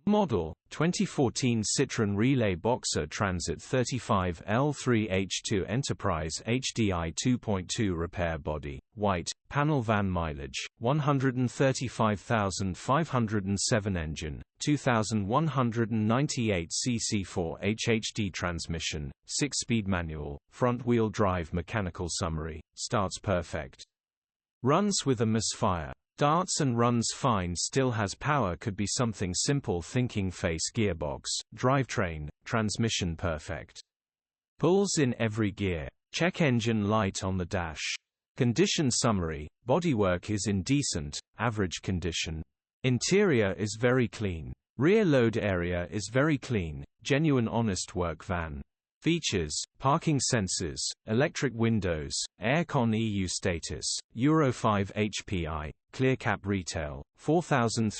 Model 2014 Citroen Relay Boxer Transit 35 L3H2 Enterprise HDI 2.2 Repair Body, white, panel van mileage, 135,507 engine, 2,198 cc 4HHD transmission, 6-speed manual, front-wheel drive mechanical summary, starts perfect. Runs with a misfire. Starts and runs fine, still has power, could be something simple thinking face gearbox, drivetrain, transmission perfect. Pulls in every gear. Check engine light on the dash. Condition summary, bodywork is in decent, average condition. Interior is very clean. Rear load area is very clean, genuine honest work van. Features: parking sensors, electric windows, aircon, EU status, Euro 5 HPI, clear cap, retail, 4,300.